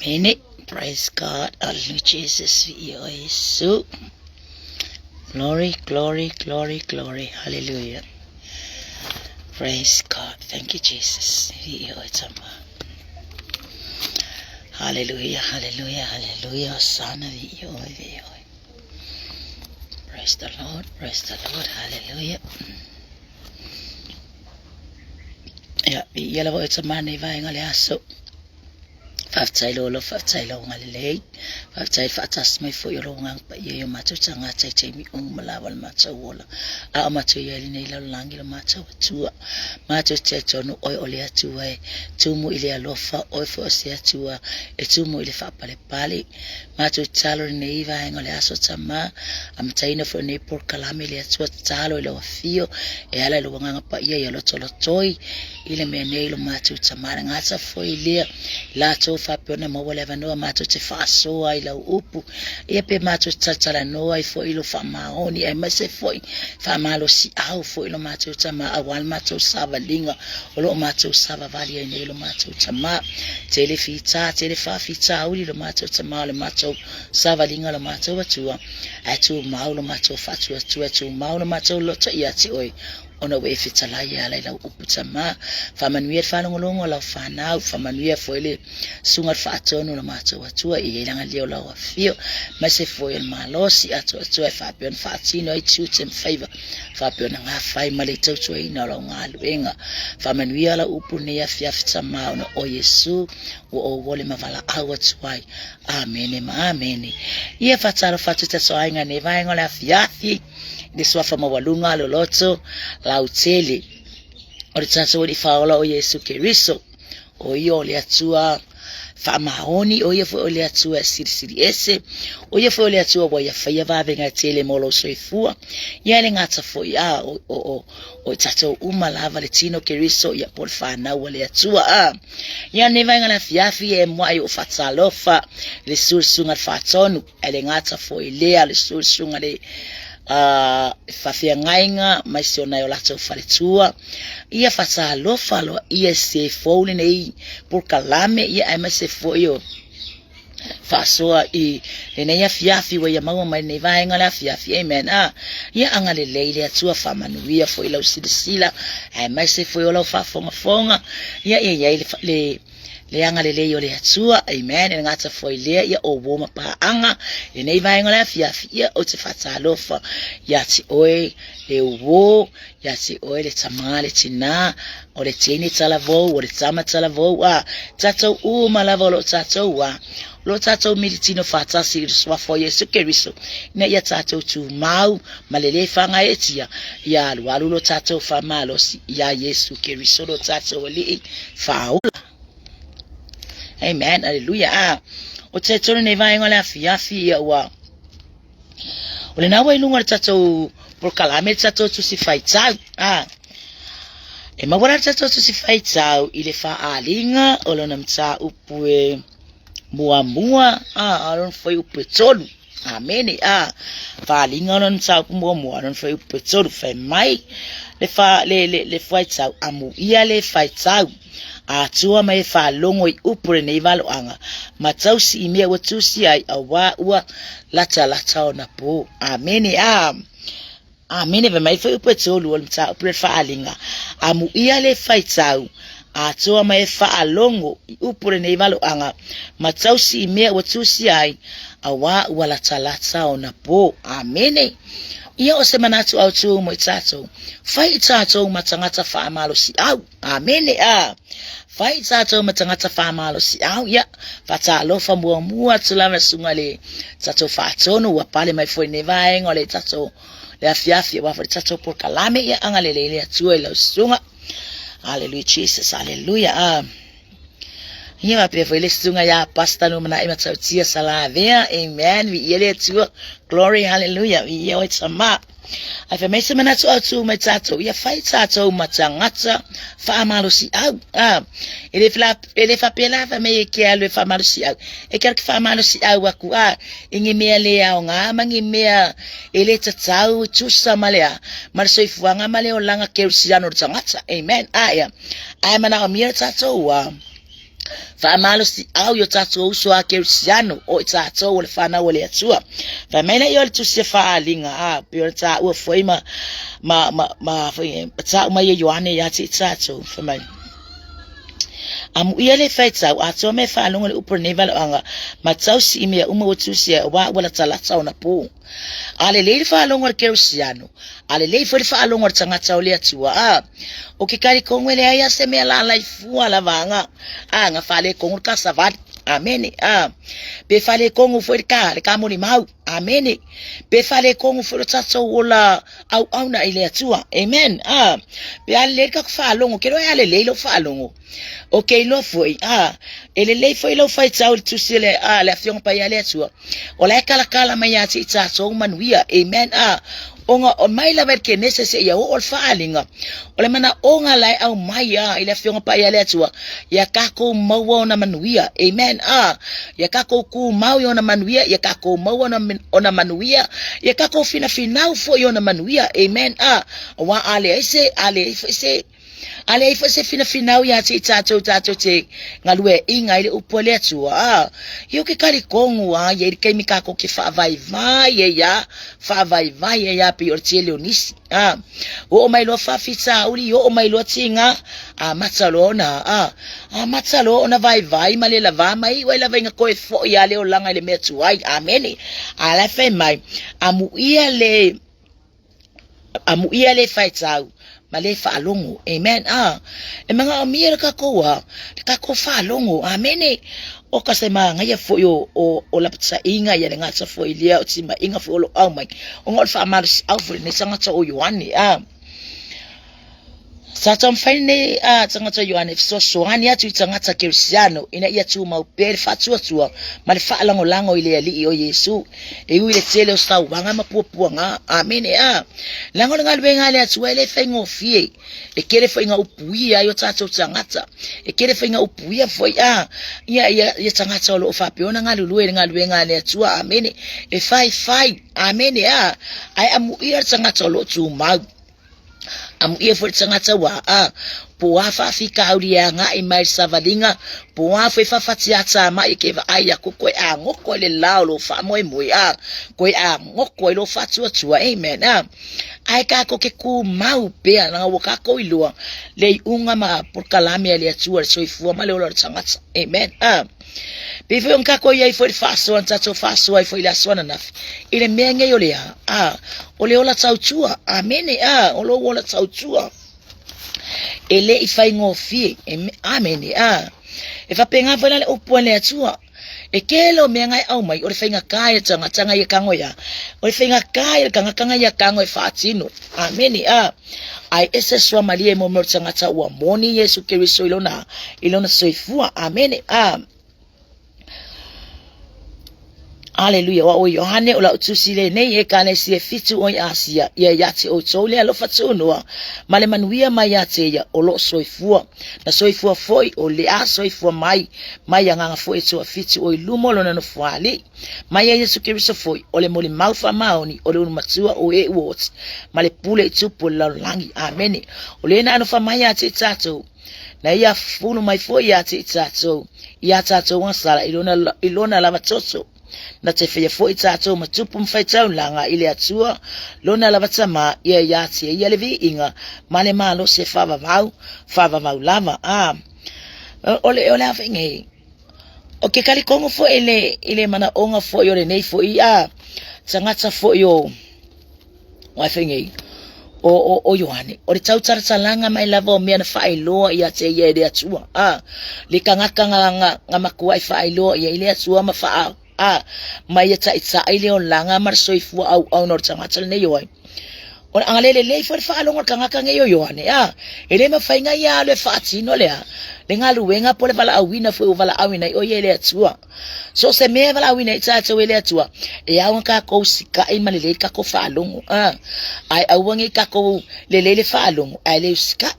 Amen. Praise God. Hallelujah. Jesus. So glory, glory, glory, glory. Hallelujah. Praise God. Thank you, Jesus. Hallelujah, hallelujah, hallelujah. Son of the Praise the Lord, praise the Lord. Hallelujah. Yeah, yellow it's a man divine also. Faftailo ngalilay. Faftail fatas may for your long but ye matter tanga take me malawal matter walla. Amato yelina langil matter tua. Matter teto no oil tua. Tumu ilia lofa oil for tua. Etumu ilifa pale. Matter talo neiva angole aso tama. Am taina for ne por calamilia tua talo ilo fio. Ela luanga pa ye yellow toy. Ile menelo matter tamara ngata for ilia. Lato fapiona mawaleva noa mato te fasoa ila upu epe mato tatala noa ifo ilo fa maoni e mase foi fa malo si au fo ilo mato tama awal mato sava linga olo mato sava vali e ilo mato tama telefita telefafita uli lo mato tama lo mato sava linga lo mato watua atu maulo mato fatu atu maulo mato lo ta yati oi ona we fitala ya la uputama famanuia falongolongo la fana famanuia foile sunga fatono la mato watua ilanga leo la wafio mase foil malosi atu fapion fatino itute favor fapion nga fai malito to ina la ngaluenga famanuia la upune ya fiafitama ona o Yesu wo wole mavala awatwai amen amen ye fatalo fatuta so ainga ne vainga la fiafi Diswafa mawalunga loloto la uteli Oritasa wadi faola o Yesu Keriso o iyo le atua fa mahoni o yefo le atua siri ese o yefo le atua bo ya fa ya venga tele molo soifua yale ngata fo ya o tato lava le tino Keriso ya porfana wale atua ya neva ngala fiafi e mwai o fatalofa le sursunga fatonu ele ngata fo ilea le sursunga le fafia ngainga maisiona yo lato faletua ia fasa lo falo ia se foule nei por kalame ia ai se foyo fasoa I ne ia fiafi wa ia mau mai nei vai ngala fiafi amen ia angale leile atua famanuia foi lau sidisila ai mai se foyo lau fa fonga ia le anga le leo le atua amen e ngata foi le ia o woma pa anga le nei vai ngala fiafi ia o te fatalofa ya ti oe le wo ya ti oe le tamale tina o le tini talavo o le tama talavo tato malavo lo tato militino fatasi swa fo Yesu Keriso ne ya tato tu mau malele fanga etia ya walu lo tato famalo ya Yesu Keriso lo tato li fa amen hallelujah o te tonu ne vai ngola fiafi wa o le nawa ilunga tato por kalame tato tu si faitau e mawara tato tu si faitau ile fa alinga o lo namta upue mua alon foi upe tolu amen fa alinga lo namta mua alon foi upe tolu fa mai le faitau amu ia le faitau atua mai fa longo I upure nei valo anga matausi imea watusi ai awa ua lata ona po amen amen ve mai fa upe tolu ol mta upure fa alinga amu ia le faitau atua mai fa longo I upure nei valo anga matausi imea watusi ai awa ua lata ona po amen ia o se manatu au tu mo itato fai itato matangata fa amalo si au amen fai itato matangata fa amalo si au ya fatalo fa mua tulama sungale tato fa tono wa pale mai foi nevaeng ole tato le afiafi wa fa tato por kalame ya angalele le tu ele sunga hallelujah Jesus hallelujah Ia pe foi le sunga ya pasta no mana ima tautia salavea amen vi ele tu glory hallelujah vi ia sama afa me se mana tu mai tato ia fai tato matangata fa amalo si au ele fa pela fa me ke alo fa amalo si au e quer que fa amalo si au aku ingi me le au nga mangi me ele tatau tu samalea mar so ifuanga male o langa ke usiano tangata amen aya ai mana o mira tato fa malo si au yo tato uso a Cristiano o tato o le fana o le atua fa mena yo le tusia fa alinga a pe ta o foi ma ta ma ye Yohane ya ti tato fa mai amu ia le faita o ato me fa longa le upro neval anga ma tau si me uma o tusia wa wala tala tau na po ale le fa longa le Cristiano ale le fa longa le tangata o le atua o ke kari kongwe le aya se me la fu ala vanga nga fale kongul ka savat amen be fale kongu foi ka le kamoni mau amen be fale kongu foi tatso ola au na ile atua amen be ale ka fa longo ke lo ale le lo fa longo okay lo foi ele le foi lo fai tau tu sele le afiong pa yale atua ola kala mai ati tatso manuia amen onga on mai la ver que necese ya o falinga ole mana onga lai au mai ile fionga pa yale atua ya kako mau na manuia amen ya kako ku mau na manuia ya kako mau na manuia ya kako fina finau fo yo na manuia amen wa ale fa se fina finau ya ti tato te ngalue inga ile upole atua yo ke kali kongu ye ke mi kako ke fa vai ya pe ortiele onisi o mai lo fa fita uli o mai lo tinga matalona matalona vai male la va mai wa la venga ko fo ya le o langa le metu ai amen ala fe mai amu ia le faitau male fa longo amen e manga amira ka ko fa longo amen o ka se manga ya fo yo o la pizza inga ya nga tsa fo ilia o tsima inga fo lo au mai o ngol fa mars au fo ne sanga tsa o Yohane sa tam fine tsanga tsa Yohane so hani ya tu tsanga tsa Cristiano ina ia tu mau per fa tua male fa lango ile ali o Yesu e ile tsele o sa wanga mapuapua nga amen lango ngal benga le tu ile fa ngofie e kere fa nga upuia yo tsa tsanga tsa e kere fa nga upuia fo ya tsanga tsa lo fa pe ona ngal benga le tu amen e fai amen ai amu ia tsanga tsa lo tu mau amu ia fo tsangata wa po afa fika auria nga i mai savalinga po afa fa fatia ma ke va aya ko ngoko le lao fa moi ko ngoko lo fatua amen ai ka ko ke ku mau pe na wo ka ko ilua le unga ma por kalame le atua so ifu ma le lo tsangata amen Before un kako ia foi faso anta to faso ai foi la sona na ile menge yo le ole ola tsautua amen ole ola tsautua ele i fai ngofi amen e fa penga fa le opone atua e kelo menga au mai ole fainga kai tanga ye kango ya ole fainga kai kanga ya kango e fatino amen ai ese swa malie mo mo tanga tsa wa moni Yesu Kristo ilona soifua amen Hallelujah. Wa o Yohane ola utusile nei e kane si fitu o Asia ia yati o tole alo fatunoa male manuia mai ate ya olo soifua na soifua foi o le a soifua mai anga foi to fitu o ilumo lo na fuali mai Yesu Kristo foi ole moli maufa maoni ole un matua o e what male pule tupo la langi amen ole na no fa mai ate tato na ia funu mai foi ate tato ia tato wan sala ilona lava toto na te fia foi tato matupu mfaitau langa ile atua lona lavatama ia yati ia levi inga male malo se fava vau lava ole afinge o ke kali kongo fo ile mana onga fo yo nei fo ia tangata fo yo wa afinge o Yohane o le tau langa mai lava o mea na whaailoa ia te ia ele atua le kangaka nga makua i whaailoa ia ile atua ma whaa mai ta itsa ile on langa mar soifu au nor tangata ne yo on angalele le for fa longo kangaka nge yo Yohane ele ma fainga ya le fatino le le ngalu wenga pole vala awina fo vala awina o yele atua so se me vala awina itsa to ele atua e awanka ko sika e malele ka ko fa longo ai awange ka ko le fa longo ai le sika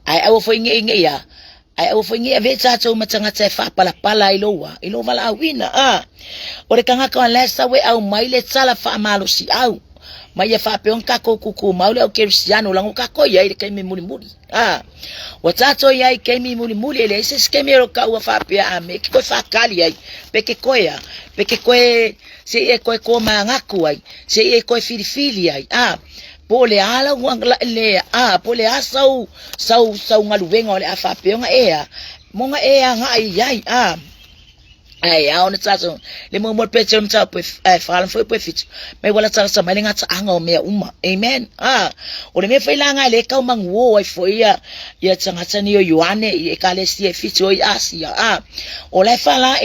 ai awo fo nge ya ai o foi nge veta to matanga tse fa pala ilo vala awina o le kanga ka lesa we au mai le tsala fa malo si au mai fa pe on kako kuku maule o Cristiano lango kako ia ile kai me muli watato ia kai me muli ele se skemero ka wa fa pe a me ko fa kali ai pe ke koe se e koe ko mangaku ai se e koe filifili ai pole ala wangla le pole sau ngaluwenga ole afa pe nga monga nga ai ai ona tsaso le mo peche mtsa pe fala foi pe fit me wala tsa malinga tsa anga o me uma amen ole me faila nga le ka mangwo ai foi ya tsanga tsani yo yoane e kale si fit o asia ole fala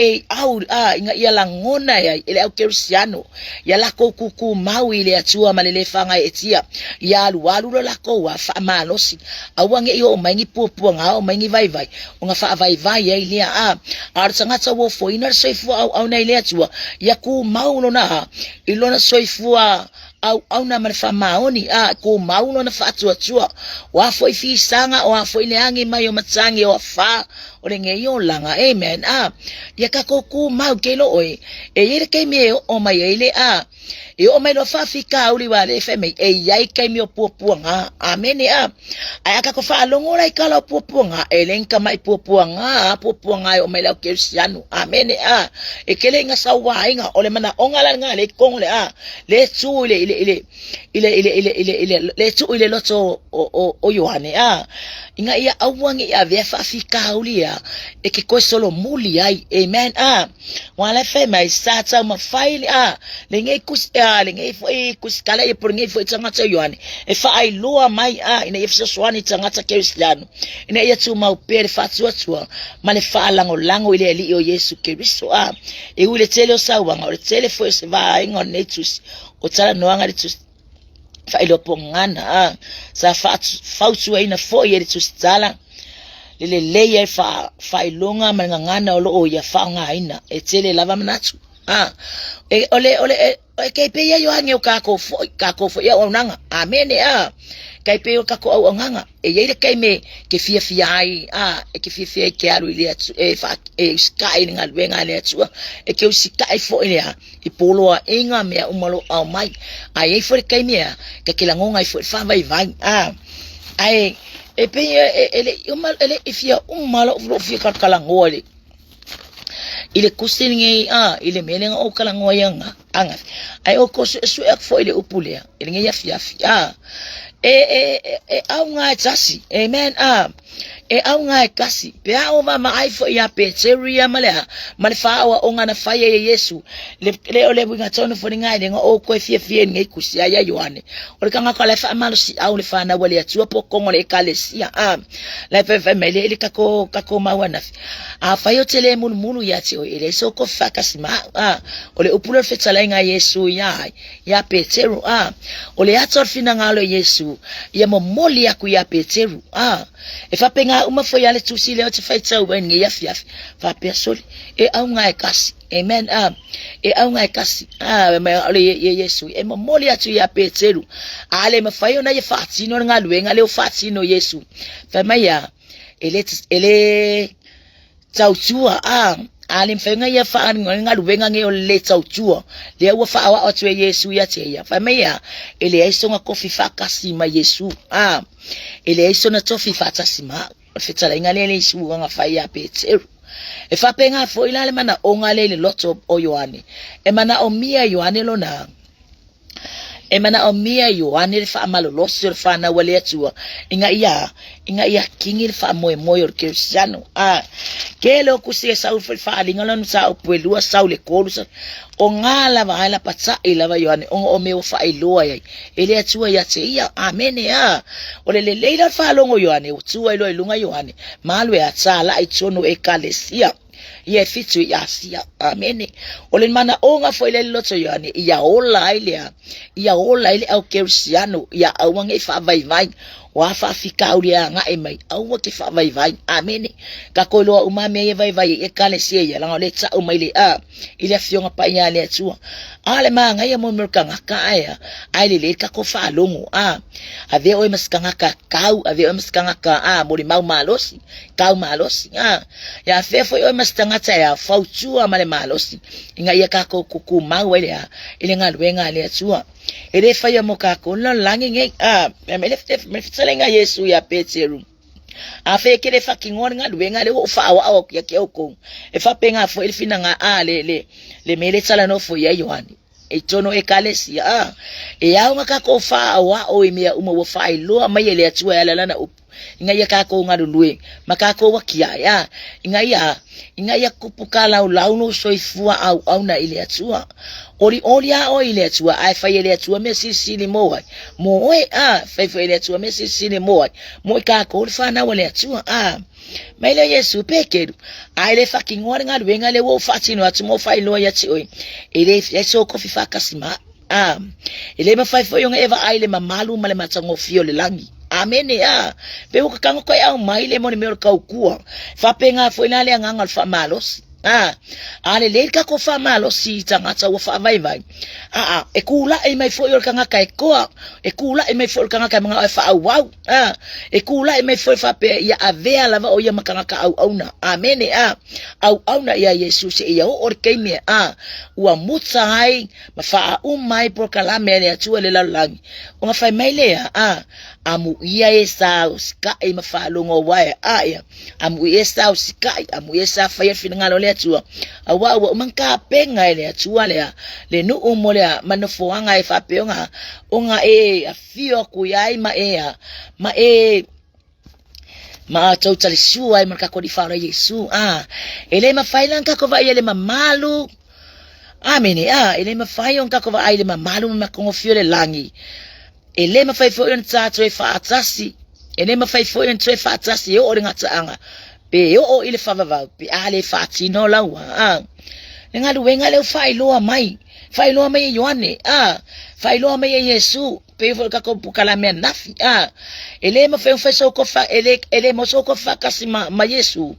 inga ia langona ya ile au Cristiano ya la ko kuku mau ile atua malele fanga etia ya lualu la ko wa fa malosi awange yo mangi popo nga o mangi vai unga fa vai ya ile ar tsanga tsa wo foi soifu au na ile atua ya ku mauno na ilona soifu au na marfa maoni ku mauno na fa atua wa foi fi sanga wa foi le angi mai o matsangi o fa o le ngeyo langa amen ya ka ku mau kelo oi e ile ke me o mai ile e o mai lo fa fika uli wale feme e yai ke me o puanga amen ai ka ko fa longo lai kala puanga elenka mai puanga o mai la Cristiano amen e kele nga sawa inga ole mana ongala nga le kong le tu le tu ile loto o Yohane inga ia awangi ya vefa fika uli e ke ko solo muli ai amen wala fe mai sata ma faili le ngai kus le ngai foi kus kala e por ngai foi tanga tsa Yohane e fa ai loa mai ina e fisa swani tanga tsa Cristiano ina ia tu mau per fa tsua male fa lango ile li o Yesu Kristo e ule tele o sawa nga ule tele foi se va inga netus o tsala noanga netus fa ilo pongana sa fa tsua ina foi ele tus tsala le leia fa ilonga mangangana o ya fa nga ina e tele lava manatu ole kai pe ya yohange o kako fo ya onanga amen kai pe o kako o nganga e ye kai me ke fia ai ke fia ke alu ile fa sky ngal wenga le tu e ke sky fo ile i polo inga me umalo au mai ai fo kai me ke kilangonga fo fa vai ai e pe ele ifia umalo fo kalangoa ile kusilinge ile melenga o kalangoa yanga anga ai o kosu su ek fo ile upulea ile nge ya au nga tasi amen au nga kasi pe au mama ai fo ya peteria malea malfa o nga na faye Yesu le ole winga tono fo nga ile o ko fie nge kusia ya Yohane o kanga kala fa malo si au le fa na wale atua po kongo le kalesia la fe mele ile kako mawana fayo tele munu ya ti o ile so ko fakasima ole upulo fetala nga Yesu ya Petero ole ator fina ngalo Yesu ya momoli ya ku ya Petero e fa penga uma foi ale tu sile o te faitsa o nge ya fiaf fa persoli e au nga kasi amen e au nga kasi ole Yesu e momoli ya tu ya Petero ale ma fayo na ye fatino nga luenga le o fatino Yesu fa maya ele tautua ale mfenga ya fa nga luenga nge le tautua le wa fa wa o Yesu ya te ya fa maya ele aiso nga kofi fa kasi ma Yesu ele aiso na tofi fa tasima fetala ngale le Yesu nga fa ya Petero e fa penga fo ilale mana ongale le loto o Yohane e mana o mia Yohane lona e mana o mia Yohane le fa malo loso fa na wale atua inga ia kingi le fa moe o Cristiano ke lo kusie sau fa alinga lanu sa o puelua sau le kolu sa o ngala vaila patsa ila va Yohane o me o fa iloa ya ele atua ya te ia amen o le leila fa longo Yohane o tua ilo ilunga Yohane malwe atsala itsono e kalesia ye fitu ya sia amen ole mana onga foi le loto Yohane ia ola ile au Cristiano ia awange fa vai wa fa fika ulia nga e mai au ke fa vai amene ka ko lo umame e vai e kale sie ya la le tsa o mai le a ile fionga pa ya le tsua ale ma nga ye mo merka nga ka ya ai le ka ko fa longo ave o maskanga ka kau ave o maskanga ka mo le mau malosi kau malosi ya fefo o maskanga tsa ya fa tsua male malosi inga ye ka ko ku mau ile ile nga lwenga le tsua ele fa ya mo ka ko la langi nge me fitselenga Yesu ya Petero afe kele fucking nga lwenga le o fa wa ya ke o e fa penga fo ele fina nga le mele tsala no fo ya Yohani e tono e kalesi e ya nga ka ko fa wa o ime uma wo fa ilo ma yele atua ya lana inga ya ka ko nga lue makako wa kia ya inga ya kupukala lau no soifua au na ile atua oli o ile atua ai fa ile atua me sisi mo fa ile atua me sisi mo ka ko fa na wale atua maile Yesu pekedu ai le fucking nga lwenga le wo fa tino atumo fa ilo ya ti oi ile yeso ko fifa kasima ile ma fa fo yonga eva ai le mamalu male matsango fio le langi amen pe o ka ko ya mai le mo ne me ka ukua fa penga fo ina le nganga fa malos ale le ka ko fa malos tanga tsa wo fa vai e kula e mai fo yo ka ngaka e ko e kula e mai fo ka ngaka mga fa wow e kula e mai fo fa pe ya avea lava o ya makanga ka au na amen au na ya Yesu se ya o ke me wa mutsa hai ma fa mai por kala me le tu le la lang o fa mai le amu ia esa ska e ma fa longo wa amu esa ska amu esa fa ya fina lo le tu wa manka penga le tu le no umo le manofo anga e fa pe onga e afio ku yai ma totally sure ai marka ko di fara Yesu ele ma failan ka ko va ele ma malu amene ele ma fayon ka ko va ele ma malu ma ko fio le langi ele ma fai fo yon tsa tre fa atasi ele ma fai fo yon tre fa atasi yo ringa tsanga pe yo o ile fa va pe ale fa tino la wa nga luwenga le fai lo mai Yohane fai lo mai Yesu pe vo ka ko pukala me nafi ele ma fai so ko fa ele mo so ko fa kasima ma Yesu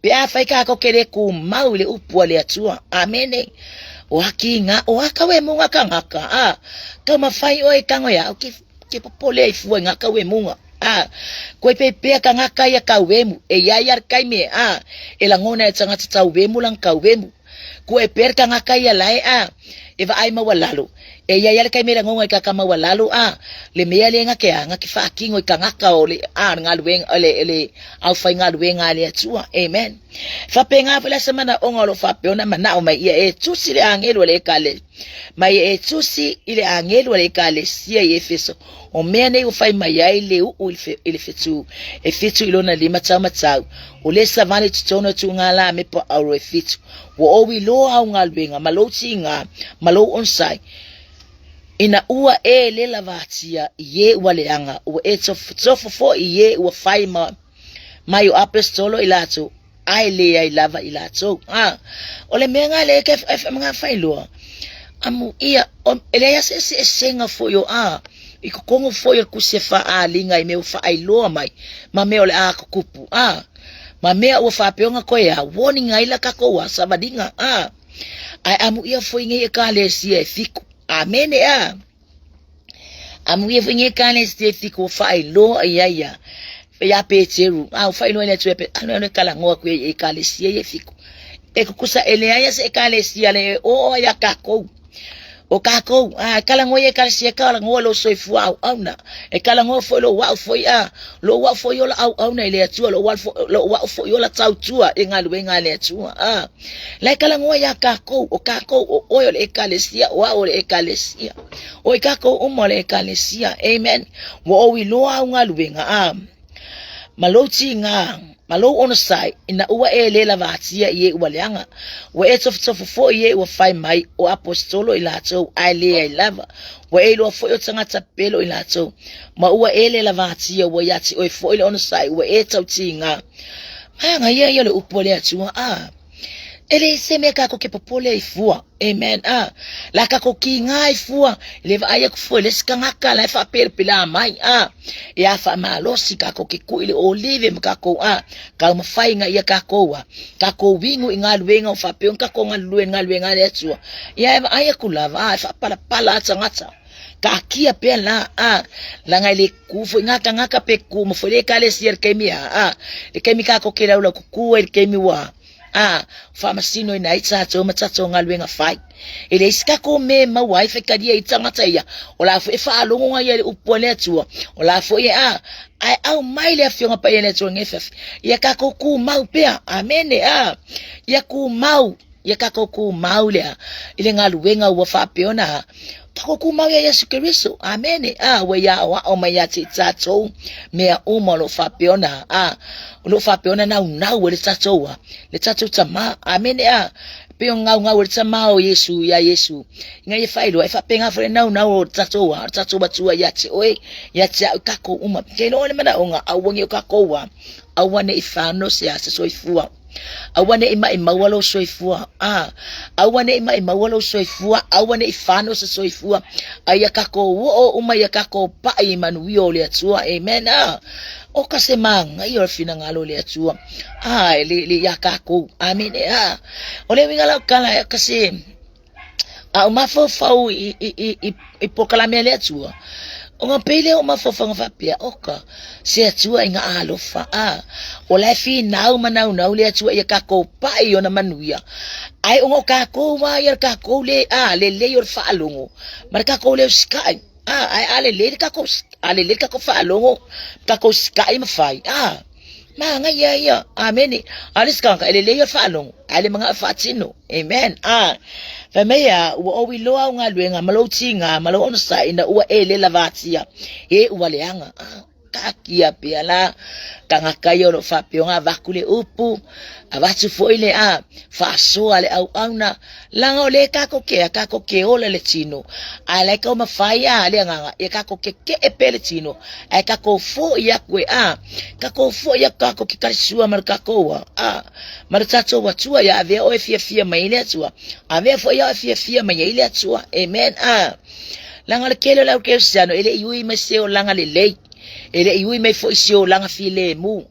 pe fai ka ko kere ku maule upu le atua amene o hakinga o akawe mo ngaka kama fai o kango ya ke popole fu ngaka we mo ko pe ka ngaka ya ka wemu e ya yar kai me ela ngona tsanga tsa wemu lang ka wemu ko e per ka ngaka ya lai e va ai ma walalo e ya yar kai me lang ngoi ka kama walalo le me ya le ngake ngaki fa kingo ka ngaka o le ngalweng ele au fa ngalweng ale tsua amen fa penga pela semana ongolo fa peona mana o mai e tsusi le angelo le kale mai e tsusi ile angelo le kale sia Efeso o mene o fai mai ai le u ile fetu e fetu ilona lima tsama tsau o le savane tsono ngala me po au fetu wo o wi lo au ngalwenga malo tinga malo onsai ina ua le lavatia ye waleanga o tsofo ye o fai mai o apostolo ilato ai le ai lava ilato o le menga le ke mga fai lo amu ia ele ya se senga fo yo iko kongo fo yo kusefa linga i me fa ai lo mai ma me ole kupu ma me o fa peonga ko ya warning ai la ka ko wa sabadinga ai amu ia fo inge ka le si e fiku amen amu ia fo inge ka le si e fiku fa ai lo ya ya Petero fa ilo ele tuepe ano kala ngoa ku e ka le si e fiku e kusa ele ya se ka le si ale o ya ka ko o kako kala ngoye kala sia kala ngolo soifu au na e kala ngo fo lo wa fo lo wa fo yo au na ile atua lo wa fo yo la tau tua engalu engale atua la kala ngo ya kako o yo le kala sia wa o le kala sia o kako o mo le kala sia amen wo wi lo au ngalu benga maloti nga malo on sai ina ua le lavatia ye ua leanga wa etofo fo ye ua fai mai o apostolo ilato ai le lava wa lo fo yo tangata pelo ilato ma ua le lavatia wa yati o fo ile on sai wa etautinga nga ye le upole atua ele seme kako ke popole ifua amen la kako ki nga ifua le va ya ku le skanga la fa per pila mai ya fa malosi kako ke ku ile olive mkako ka mafai nga ya kako kako wingu ingalwenga fa pe kako ngalwenga le tsua ya aya ku lava fa pala tsangata ka kia pe la nga ile ku fo ngaka pe ku mo fole ka le sier kemia le kemika ko ke la ku el kemiwa famasino ina itsato matsato ngalwenga fight ile iska ko me ma wife ka dia itangata ya ola fo fa alongo nga ye upone tua ola fo ye ai au mai le afionga pa yene to ngefef ya ka ko ku mau pe amene ya ku mau ya ka ko ku mau le ile ngalwenga wa fa peona tako ku mau ya Yesu Kristo amene we ya wa o mai ya tsato me o lo fa peona lo fa peona na we tsato le tsato tsama amene pe nga we tsama o Yesu ya Yesu nga ye failo e fa penga fre na o tsato batua ya tsi oi ya tsi ka ko ke no le mana o nga awonge ka ko wa awane ifano se so ifua awane ima walo soifua awane ima walo soifua awane ifano se soifua ayakako wo umayakako pa imanuio le atua amen o kasemanga yo fina ngalo le atua le yakako amen ole wingala kala kase mafo fau i pokalame le atua o pele o mafofa ngafapia oka se atua inga alofa o la fi nau manau nau le atua ya kako pa yo na manuia ai o kako wa ya kako le le yo fa alongo mar kako le sky ai ale le kako fa alongo kako sky mafai ma nga ya amen aliska ka le yo fa alongo ale mga fatino amen Famea wa o wi loa nga lwenga malo tinga malo onsa ina ua ele lavatia ua leanga kakia piala kanga kayo no fa pionga vakule upu avatu foile fa so ale au na langa ole kako ke ole le tino ale ka ma faya ale nga e kako ke epele tino e kako fo ya kwe kako fo ya kako ke karisua mar kako wa mar tato watua ya ave o fia maile tua ave fo ya fia maile tua amen langa le kele la ke sano ele yui meseo langa le lei ele iwi me fo isio langa file mu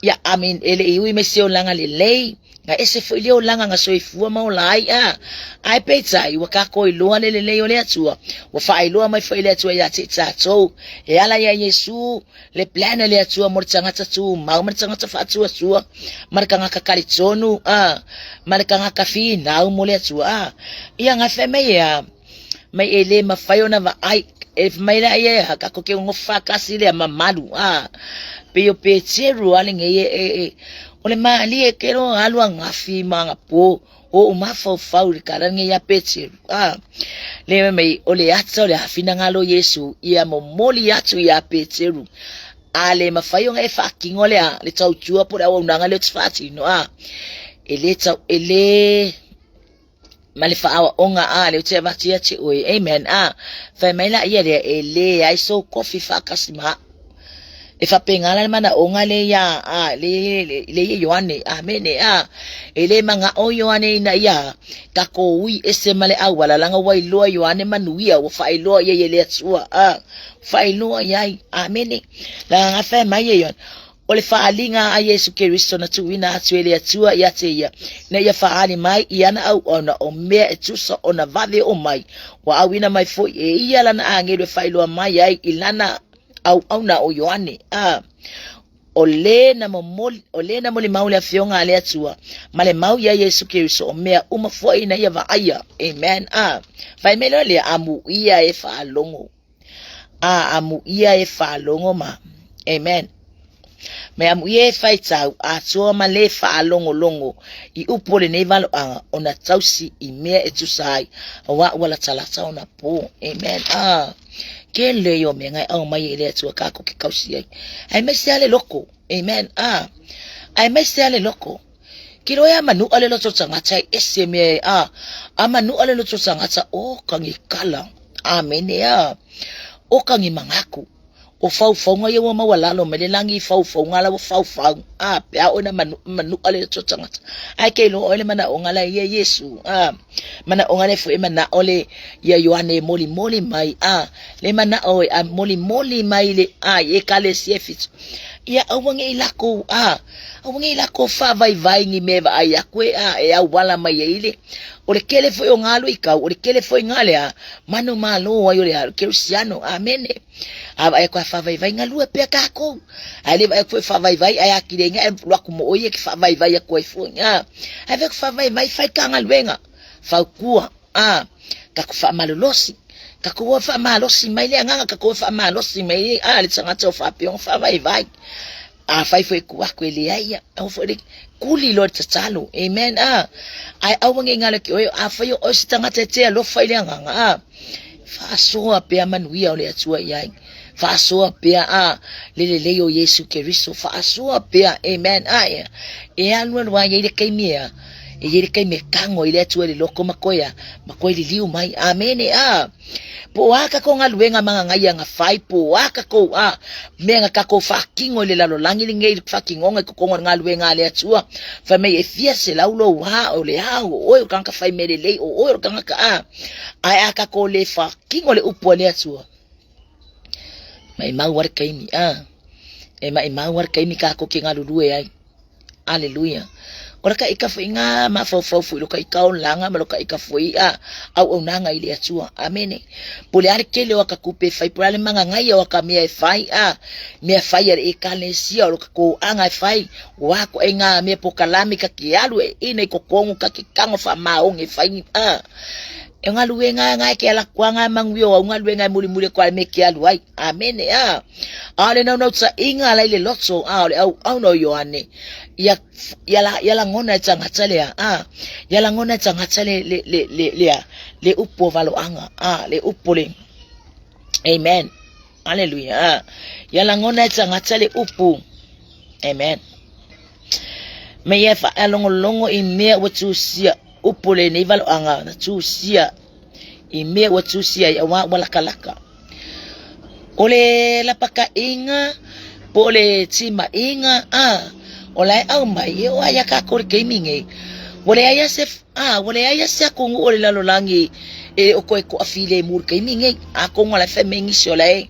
ya amin ele iwi me sio langa le lei nga ese fo ilio langa nga soifua mau lai ai peta i waka ko iloa le lei ole atua wa fa iloa mai fo ile atua ya tita to e ala ya Yesu le plan le atua mortsanga tatu mau mortsanga tfa atua sua marka nga kakaritsonu marka nga kafi na umole atua ia nga feme ya mai ele mafayona va ai if mai la ye kako ke ngofa kasile mamalu pe peteru ale nge ole mali kero alwa ngafi manga po o mafo faul karange ya peteru le mai ole atso le afina ngalo Yesu ia momoli atu ya peteru ale mafayo nge fucking ole le tauchua por awu nanga le tsfati no ele malifa awa onga le te batia ti oi amen fa maila ia le ai so coffee fa kasima e fa pengala mana onga le ya le yoane amen ele manga o yoane ina ya kako wi ese male awala langa wai lo yoane manuia wo fa lo ye le tsua fa lo ya amen la fa mai yon ole faalinga a Yesu Kristo na tuwina atuele atua ya teia na ya faali mai iana au ona o mea etusa ona vade o mai wa awina mai fo ia lana angelo failo mai ai ilana au na o Yohane ole na moli maule afionga ale atua male mau ya Yesu Kristo o mea uma fo ina ya va aya amen vai melo le amu ia e faalongo amu ia e faalongo ma amen me amu ye faitau atua male fa longo I upole ne valo ona tausi I mea etusai wa wala talata ona po amen ke le yo me ngai au mai ele atua kako ke kausi ai me siale loko amen ai me siale loko kilo ya manu ale lo tsanga tsai esme manu ale lo tsanga tsa o kangi kala amen o kangi mangaku o fau nga yo mawala lo me le langi fau nga la fau pe a ona manu ale tsotanga ai ke lo ole mana o ngala ye Yesu mana o ngale fu e mana ole ya Yohane moli mai le mana o moli mai le ye kale siefit ya awange ilako awange ilako fa vai ngi meva ai akwe e au wala mai ile o le kele foi o ngalo ika o le kele foi ngale manu malo ayo le Cristiano amene aba e kwa fa vai ngalu pe ka ko ale ba ko fa vai ai akile nga e lo ko mo ye fa vai ko fo nga avec fa vai fa ka ngalwenga fa kuwa ka ko fa malolosi ka ko fa malosi mai le nga ka ko fa malosi mai le tsanga tso fa pe on fa vai fa foi kuwa ko le ai o fo le kuli lo tsalo amen ai awange ngala ke o fa yo o stanga tete lo fa ile nga fa so pe manuia o le atua iai fa so pe le yo Yesu Kristo fa so pe amen e anu wa ye ke mia e ye ke me kango ile atua le loko makoya le liu mai amen po aka ko ngaluenga mga ngaya nga fai po aka ko menga ka ko fakingo le lalo langi ngei fakingo ngai ko ngaluenga le atua fa me e fia se laulo o le o kan ka fai mele le o kan ka ai aka ko le fakingo le upo le atua mai mau war kaimi e mai mau war kaimi ka ko kinga lulue ai haleluya ora ka ika fuinga ma fo lo ka ika langa ma lo ka ika fui au nanga ile atua amene pole ar kele wa ka kupe fai pole manga ngai wa ka me fai me fai er ekalesia lo ka ko anga fai wa ko enga me pokalami ka kialu ine ko kongu ka kikango fa maong e fai nga luenga nga ke la kwanga mangwio nga luenga muli kwa me ke aluai amen ale no tsa inga la ile lotso ale au no Yohane ya la ngona tsanga tsale ya la ngona tsanga tsale le upo valo anga le upole amen hallelujah ya la ngona tsanga tsale upu amen me ye fa alongo i me watusia upole ne valo anga na tusia i me watusia ya wala kalaka ole la paka inga pole tima inga ole au mai yo aya ka kor gaming ole aya se kungu ole la lolangi o ko afile mur gaming ko ngala femengi sole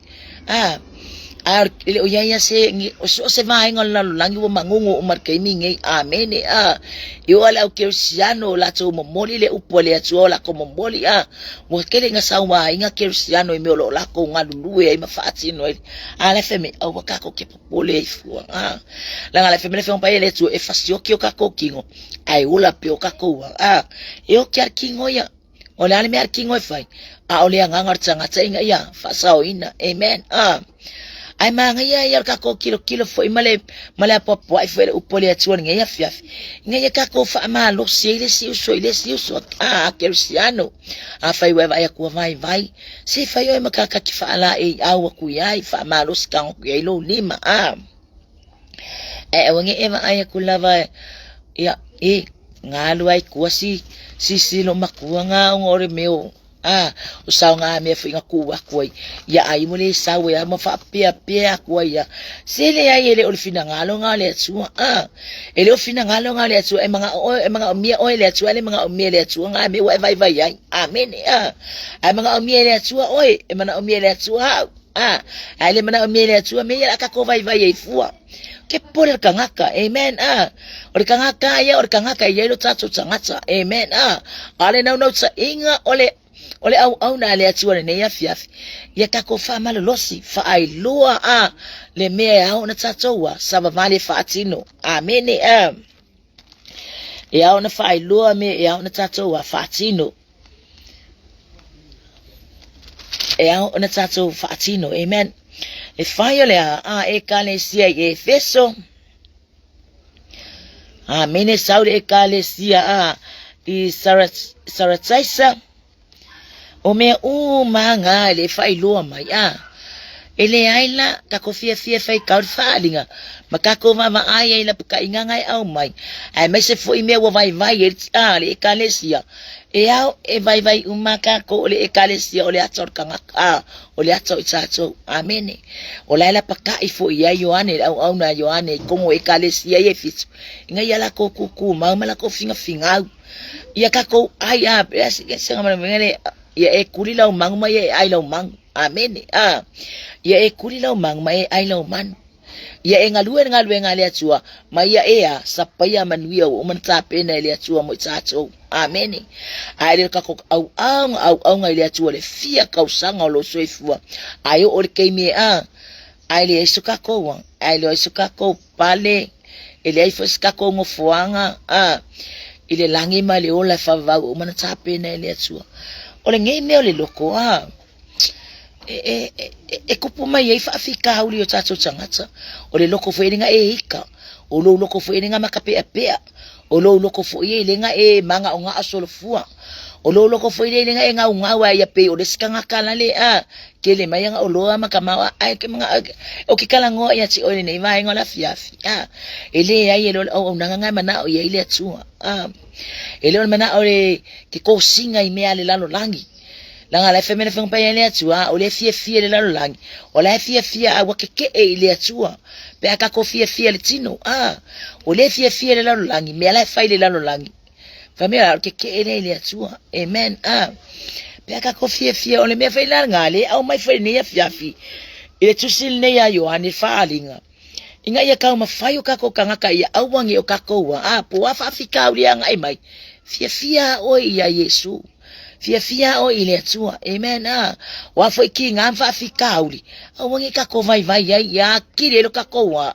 o ya se o se vai ngol la langi wo mangungu o markai mingi amen yo ala o Cristiano la to momoli le upole atu la ko momoli mo kele nga sawa inga Cristiano e me lo la ko ngalulu e mafati no ala feme o ka ko ke pole fu la ngala feme le fe on pa ele tu e fasio ki o ka ko kingo ai ula pe o ka ko yo ki ar kingo ya o la me ar kingo fai o le nga ngartsanga tsainga ya fasao ina amen ai manga ya ka ko kilo foi male popo ai foi upole atu nga ya fiaf nga ya ka ko fa ma lo si so Cristiano fai wa ya ko vai se fai yo makaka ki fa ala e awa ku ya fa ma lo ska ku ya lo lima wange eva ai ku lava ya ngalo ai ku si lo makua nga ngore meu usau nga me finga kuwa koi ya ai mole sawe ya mafa pia koi ya sele ya ele olfina ngalo ngale tsu ele olfina ngalo ngale tsu e mga omia oile tsu ale mga omia le tsu nga me vai ya amen ai mga omia le tsu oi e mga omia le tsu ale mga omia le tsu me ya ka ko vai ya ifua ke por el kangaka amen or kangaka ya lo tatsu tsangata amen ale no tsa inga ole au na le atu ne ya fiafi ya ka ko fa malolosi fa ai loa le me au na tatoa saba vale fa atino amen au na fa ai loa me au na tatoa fa atino au na tatoa fa atino amen le fa yo le e kalesia e feso amen saudi e kalesia di saratsaisa o me manga le fai loa mai ele aila kako fia fai kau falinga makako mama ai ila puka ingangai au mai ai mai se foi me wa vai le ekalesia e au e vai umaka ko le ekalesia ole ator kanga ole ator itsato amene ole la paka ifo ia yoane au na yoane como ekalesia ye fitu inga yala ko kuku mama la ko finga ia kako ai senga mangere ia e kulila umang mai ai la umang amene ia e kulila umang mai ai la man ia e ngalue ngale atua mai ia sapaya manuia o mantape na ile atua mo tsato amene ai kako au ngai ile atua le fia kausanga lo soifua ai o le keimi ai le sukako ai le sukako pale ele ai foskako ngofuanga ile langi mali ola fava o mantape na ile atua ole ngai me ole loko e kupu mai e whaafika hauli o tātou tangata. O le loko whaerenga e hika. O lo loko whaerenga makapea pea. O lo loko whaerenga e manga o ngā asolo fua. O lo loko whaerenga e ngā ungawa ia pe o le sikanga kalale ke le mai anga o loa makamawa ai ke mga o ki kalangoa ia ti oile nei vai ngola fiafi. E le ai e lo o nanganga mana o ia ile atua. E le o mana o le ke ko singa i mea le lalo langi. Langa la femena feng pa ele atua o le fia le lalo langi o la fia a wakeke e le atua pe aka ko fia le tino o le fia le lalo langi me la fai le lalo langi famia ke le atua amen pe aka ko fia o le me fai la ngale au mai fai ne fiafi ile tusil ne ya Yohane faalinga inga ia ka ma fai o ka ko kanga ka ia au wangi o ka ko wa po wa fa fika uri anga ai mai fia o ia Yesu fia o ile atua amen wa foi ki ngam fa fikauli o wangi ka ko vai ya kire lo ka ko wa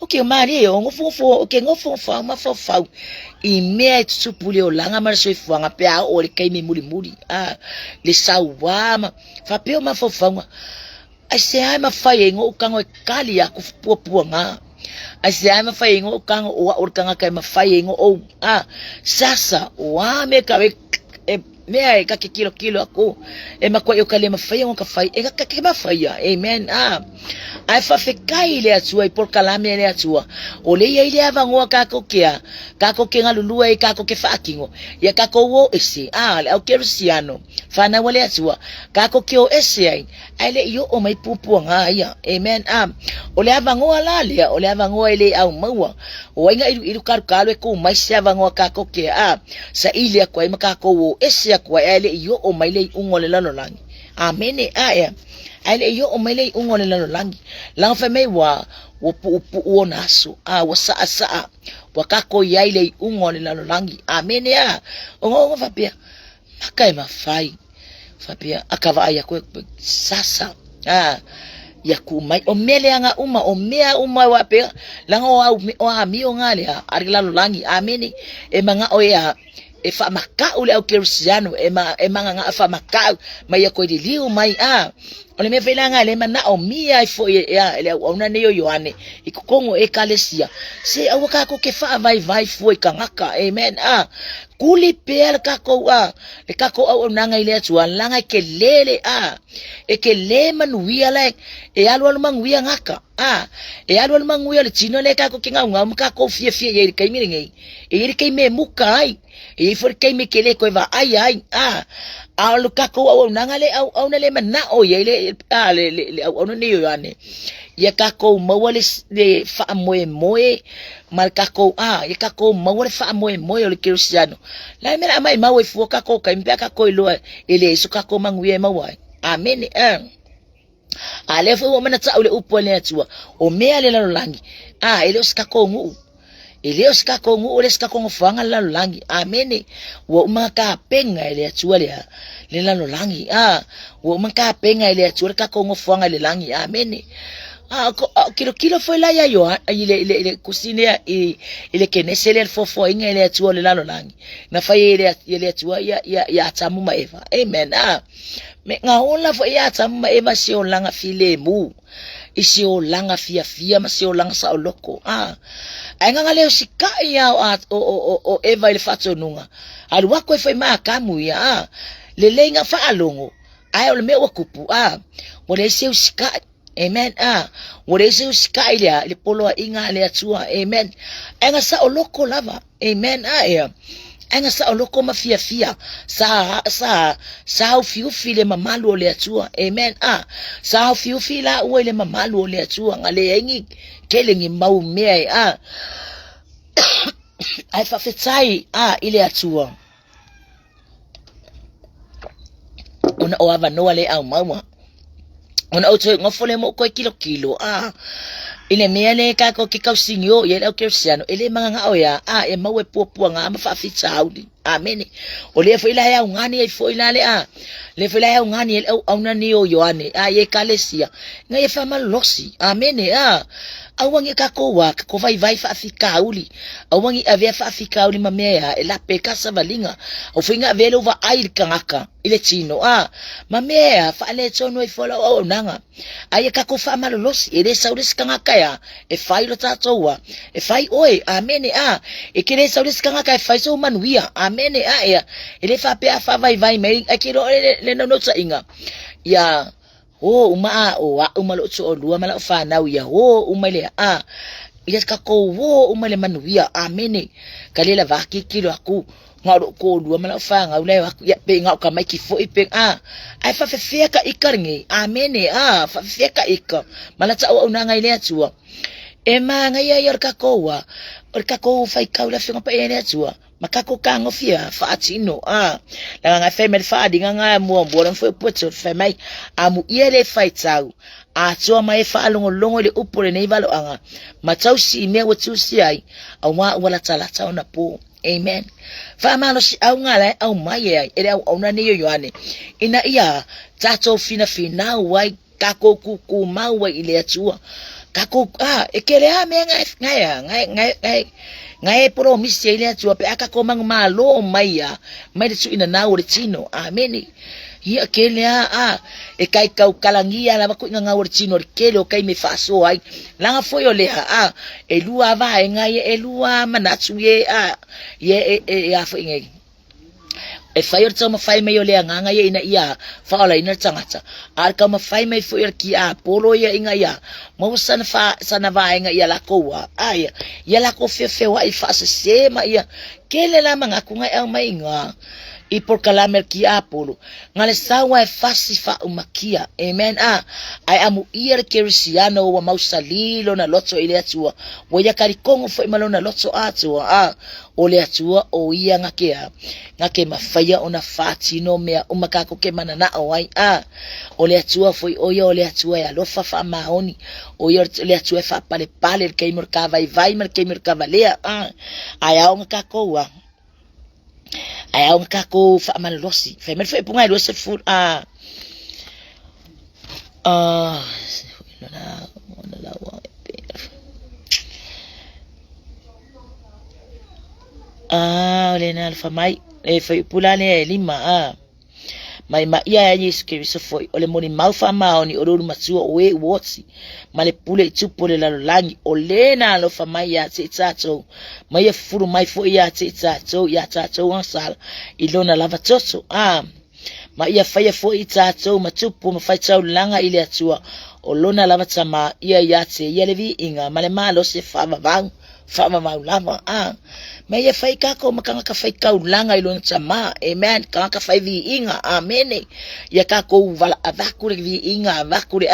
o ke mari o ngofo o ke ngofo fa ma fa i me tsupuli o langa mar so fuanga pe o le kai me muri le sawa fa pe o ma fa ai se ai ma fa yengo ka ngo kali ya ku puanga ai se ai ma fa yengo ka ngo o ka ka ma fa yengo o sasa wa me ka mea e kake kilo ako e makwa yo kale mafai ngo ka fai e kake mafai amen ai fa fekai le atua i por kalame le atua o le ia ile avangoa kako ke ngalulua e kako ke fakingo ya kako wo ese le au kerusiano fa na wale atua kako ke o ese ai le yo o mai pupu nga ia amen o le avangoa la le o le avangoa ile au maua o inga iru karu e ko mai se avangoa kako ke sa ile kwa makako wo ese kwa ele yo o mai le ungole lano langi amene ele yo o mai le ungole lano langi lang fa mai wa pu o naso wa sa wa kako ya ile ungole lano langi amene o ngo fa pia makai mafai fa pia akava ya ko sasa ya ku mai o mele anga o mea wa pe langa o ami o ngale ari lano langi amene e manga o ya e fa maka ule au kerusiano e manga nga fa maka mai ko di liu mai ole me velanga le mana o mia i fo ele ona ne yo Yohane ikukongo e kalesia se awaka ko ke fa vai fo ikangaka amen kuli pel kako le kako au nanga ile tua langa ke lele e ke le manuia le e alwa manguia ngaka e alwa manguia le tino le kako ke ngau kako fie ye kai miringai e kai me mukai e for kai me kele ko va ai alu kako au nanga le au na le mana o ye le au no ne Yohane ya kako mawale le fa moe mal kako ya kako mawale fa moe le kerusiano la mera mai mawe fu kako kai mpe kako ilo ele su kako manguie mawai amen ale fu mana tsa ule upole atua o mea le lalo langi ele su kako ngu ele su kako ngu ole su kako ngofanga lalo langi amen wo maka penga ele atua le lalo langi wo maka penga ele atua kako ngofanga le langi amen kilo foi la ya yo ile kusine ile kenesele el fofo inga ile atua le lalo langi na fa ile atua ya tamu ma eva amen me nga ola fo ya tamu ma eva si olanga filemu isi olanga fia ma si olanga sa oloko ainga ngale sika ya o eva ile fato nunga alu wako foi ma kamu ya le lenga fa alongo ai o le me o kupu o le se usika amen o le se usika ile polo inga le atua amen enga sa o loko lava amen enga sa o loko mafia fia sa o fiu file mamalu o le atua amen sa o fiu fila o le mamalu o le atua ngale engi kelengi mau mea ai fa fetai ile atua ona o ava no le au mama ona o te ngofole mo ko kilo ile mele ka ko ki kausinyo ye o cristiano ile manga o ya e mawe popo nga ma fa fitaudi amen o le foi la ya ngani e foi la le foi la ya ngani e au nani o yoane ye kalesia nga ye fa malosi amen awangi ka ko wa ko vai fa fikauli awangi ave fa fikauli mamea e la peka sa valinga o finga velo va air kangaka ile chino mamea fa le tono e fola o nanga ai ka ko fa malosi e le sauris kangaka ya e fai lo tatoa e fai oi amen e kire sauris kangaka e fai so manuia amen e le fa pe fa vai me akiro le no tsa inga ya uma lo tso lua mala fa na ya umale ya ka ko umale manuia amen kalela va ki kilo aku ngaro ko lua mala fa nga ule ya pe nga ka mai ki fo ipe ai fa fe ka ikarnge amen fa fe ka ik mala tsa o na ngai le atua e ma ngai ya ka ko fai ka ula finga pa ele atua makako kango fia fa atino la nga fe mer fa dinga nga mo boran foi potso fe mai amu ile fai tau atua mai fa longo le upole nei valo anga matau si me wo tu si ai awa wala tala tau na po amen fa malo si au ngala au mai ai ele au na ne yoane ina ia tato fina wai kako kuku mau ile atua kako ekele ngai promise ile atua pe aka komang malo mai de tu ina na o chino amen ia kele e kai kau kalangia la ko nga o chino kele o kai me faso ai langa foi o le e lua va ngai e lua manatsu ye ye foi ngai e fai orta ma fai mai o le nganga ye ina ia fa ola ina tangata ka ma fai mai fo ki polo ye inga ia mo sana va inga ia la ko ia la ko fe wa i fa se ma ia kele la manga ku ngai au mai nga i por kalamer ki polo ngale sawa e fasi fa umakia amen ai amu ir cristiano wa mausalilo na lotso ile atua wo ya kari kongo fo malona lotso atua o le atua o ia ngake mafaya ona fatino mea umakako ke mana na ai o le atua foi o le atua ya lo fa maoni o le atua fa pale ke murka vai mer ke murka valea ai au ngako ai au ngako fa malosi fe mer fe punga lo se fu le na alfa mai e foi pulane lima mai ma ia Yesu ke so foi ole moni mau fa maoni o ru matsu o e wotsi male pule tupole la langi o le na lo fa mai ya tsato mai furu mai fo ya tsato ya tsato wan sal ilona lava tsoso ma ia fa fo tsato matupu ma fa tsau langa ile atua o lona lava tsama ia ya tse ia levi inga male malo se fa ma lava me ia fai kako makanga ka fai kau langa ilon tsama amen ka fai vi inga amen ia kako vala avakure vi inga avakure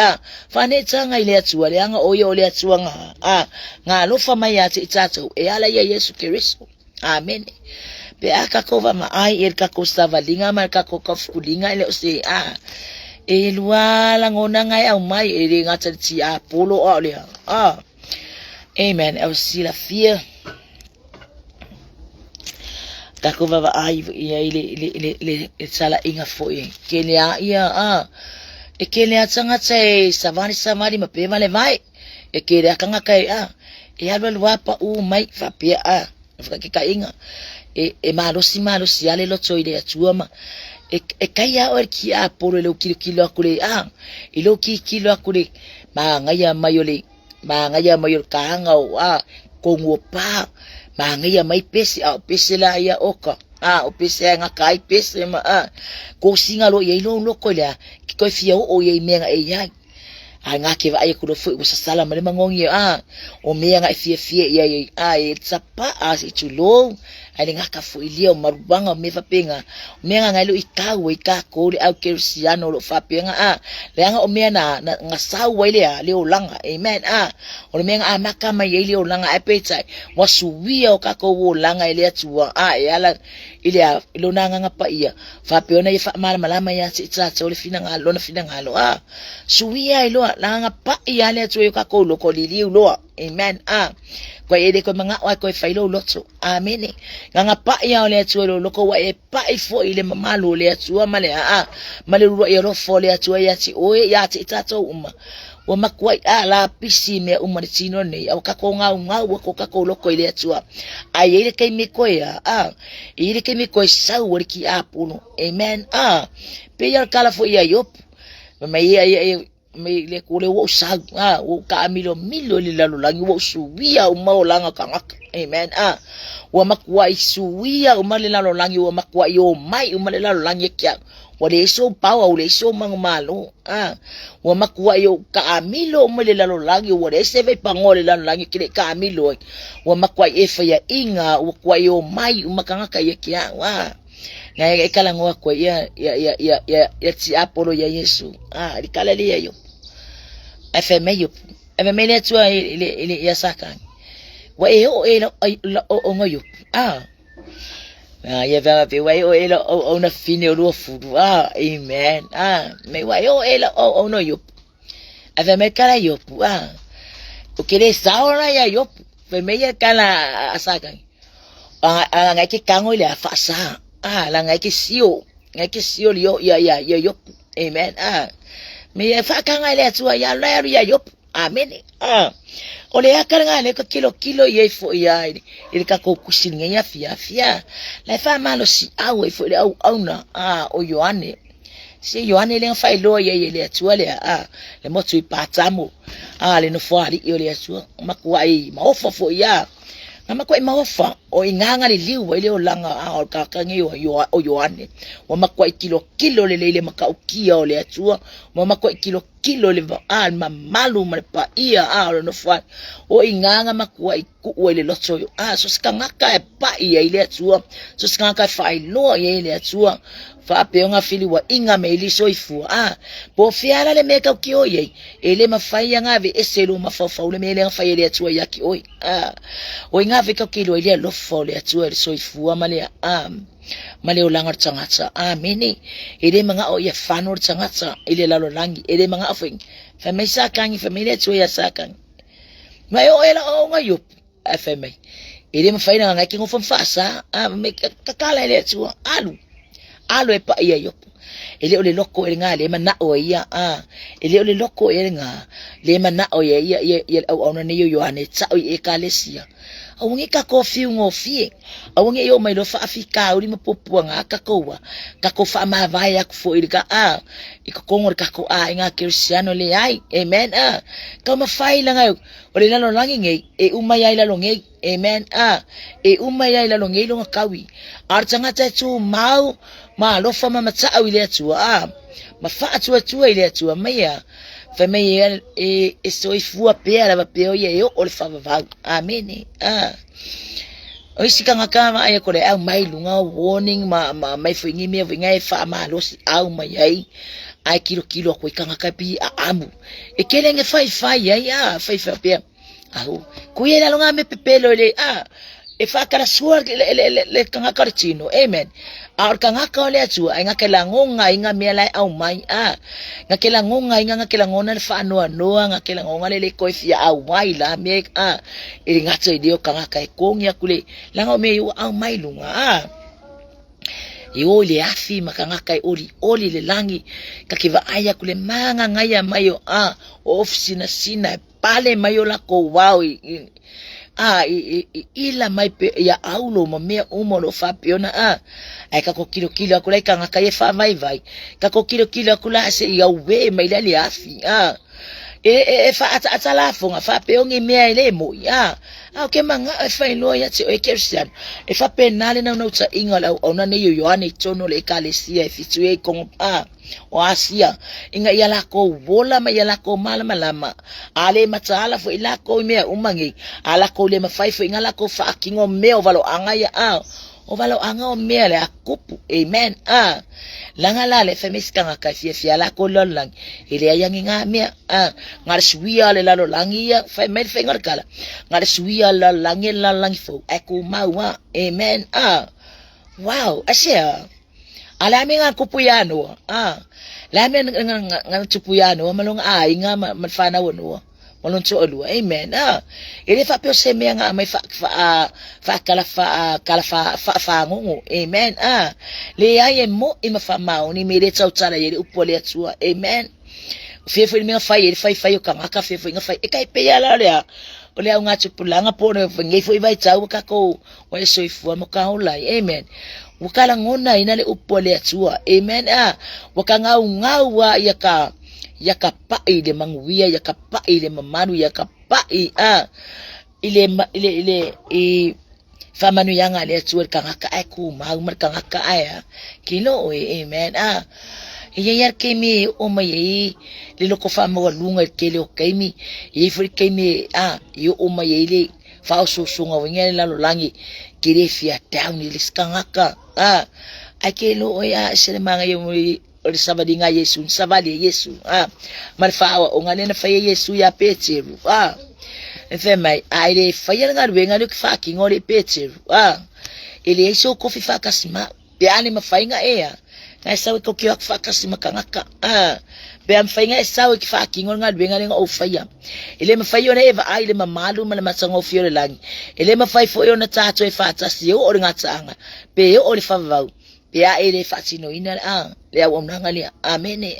fa ne tsanga ile atua le anga o yo le atua nga lo fa mai ati tsato e ala ia Yesu Kristo amen pe akako va ma ai el kako stava linga ma kako ka fulinga ile o se e luala ngona ngai au mai e ngata ti polo o le amen el sila fia kako va ai le sala inga foi ke le ia e ke le atanga tse savani ma pe vale vai e ke le akanga kai e alwa luapa mai fa pe fa ke ka inga e marosi ale lo tsoide atua ma e kai o ki polo le kilo akule e lo kilo akule ma ngaya mayole ma ngaya mayor kanga o kongo pa ma ngaya mai pesi la ia oka o pese nga kai pese ma ko singa lo ye lo ko le ki ko fia o ye menga e ya nga ke va ye ku fu sa sala male mangongi o menga e fia ye e tsapa si chulo ali nga ka fu ilio marubanga me va penga menga nga lo ikawe ka ko le au kersiano lo fa penga le nga o menga nga sa wa le le o langa amen o le menga makama ye le o langa apeta wasuwia o ka ko o langa ile atua yala ile lo nanga nga pa ia fa peona ye fa malama ya tsa le fina nga lo na fina nga lo suwia ilo langa pa ia le atua ka ko lo ko li lo amen kwa ele ko mga wa ko failo lotso amen nga pa ia le atua lo ko wa e pa ifo ile mamalo le atua male male ro ye ro fo le atua ya ti o ya ti tato wa makwa la pisi me umartino ne au ka ko nga wa ko ka ko lo ko ile atua ayele kai me ko ya ile kai me ko sa worki apuno amen pe ya kala fo ya yop me me le ko le wo sa wo ka milo le la langi wo suwia o mau langa ka amen wa makwa suwia o male la langi wa makwa yo mai o male la langi kya wa le so pawa o le so mangmalo wa makwa yo ka milo o male la langi wa le se ve pangole la langi kile ka milo wa makwa efa ya inga wa kwa yo mai o makanga ka kya nga kala ngwa ko ya ti apolo ya Yesu likala le yo afeme yo afeme le tu ile ya saka wa o ngoyo ya va pe wa o na fine lo fudu amen me wa o no yo afeme kala yo o kile saora ya yo pe me ya kala asaka nga ke kango le afasa la ngai sio yo yo amen me fa kanga le tu ya la ya yo amen ole akanga le ko kilo ye fo ya ile ka ko kusinga ya fia la fa malo si awe fo le au na o yoane si yoane le fa lo ye le tu le mo tu patamo le no fo ali yo le tu makwa ma ofo ya Mama ko maofa o inganga le liwa ile o langa o kakangi o yoane wa makwa kilo le makaukia o le atua mama ko kilo le malu pa ia no fa o inganga makwa ku le loto so skanga ka pa ia ile atua so skanga ka fa ilo ile atua fa peonga fili wa inga me ili soifu po fiala le meka kio ye ele mafai nga ve eselo mafafa ule mele nga fa ile atua yaki oi o inga ve ka kilo ile lo fo le atua soifu male male ulanga tsangata amini ile mga o ya fanor tsangata ile lalo langi ile mga afing fa me sakangi famile atua ya sakangi mayo ela o ngayop afeme ile mafai nga kingo fasa me kakala ile atua alo e pa ia yo ele ole loko ele nga le mana o ia ele ole loko ele nga le mana o ia au ona ne yo ane tsa o e kalesia au ngi ka kofi ngofi au ngi yo mai lo fa afika uri mapopu nga ka ko fa ma vai ak fo ile ka iko kongor ka ko nga Cristiano le ai amen ka ma fai la nga ole la lo langi ngai e umaya ila lo ngai amen e umaya ila lo ngai lo kawi artsanga tsu mau ma lo fa ma tsa ile tu ma fa tu ile tu maya fa me e so ifua pe ala pe o ye o le fa va amen o isikanga kama ai ko le au mai lunga warning ma mai fo ngi me vinga e fa ma lo si au mai ai kilo ko ikanga ka pi amu e kelenge fa ya fa pe au ku ye la longa me pepelo le e fa kara suar le kanga karchino amen ar kanga ka le atu nga kela ngonga inga mela au mai nga kela ngonga inga nga kela ngona le fa no nga kela ngonga le ko fia au mai la me e nga tse dio kanga ka kongia kule la ngo me au mai lunga yo le afi makanga kai oli le langi ka kiva aya kule manga ngaya mayo ofisi na sina pale mayo la ko wow ila mai pe ya aulo mamea umo fa peona ai ka ko kilo akula ka ngaka ye fa vai ka ko kilo akula se ya we mai le afi fa atala fonga fa pe ongi me ile mo ya ke manga fa ilo ya tse o Christian fa penale na no tsa ingala ona ne yo Yohane tono le kalesia fitue kong o asia inga yala ko bola ma yala ko malama ale matala fo ila ko me umangi ala ko le mafai fo ingala ko fa kingo me o valo anga ya o valo anga o me le akupu amen langa lale femiska nga kafia fiala ko lolang ile yang nga me ngar suia le lalo langia fa me finger kala ngar suia la langi la lang fo aku mau amen wow asia ala me nga kupuyano la me nga kupuyano malong inga mafana wono malong so olu amen ile fa pe se me nga mai fa kala fa ngongo amen le ya mo imafa mau ni me le tsautsala ye upole tsua amen fefo me fa ye fa yo kanga ka fefo nga fa e kai pe ya la le ole nga tsupulanga pone ngai fo ibai tsau ka ko wa so ifu mo ka hola amen wakala ngona ina le upole tsua amen wakanga ngawa yaka pai de mangwia yaka pai de mamanu yaka pai ile famanu yanga le tsua kanga ka aku mau mar kanga ka aya kilo amen yar kemi o mai le loko famo lunga kele o kemi fri kemi yo o mai le fa so sunga winga la langi kire fia down ile skangaka akelo oya selemanga yo o sabadi nga Yesu sabali Yesu marfa o ngale na fa Yesu ya Petru efemai aire fa yanga wenga le fa kingole Petru ile so ko fi fa kasima be ani mafainga na sawe ko kiwa fa kasima kangaka be am fainga sawe ki fa kingol nga wenga le o faya ile mafayo na eva ile mamalu mala masango fiore langi ile mafai fo yo na tato e fa tasi o ringa tsanga be o le fa vau ya ile fatino ina le wa mnangali amene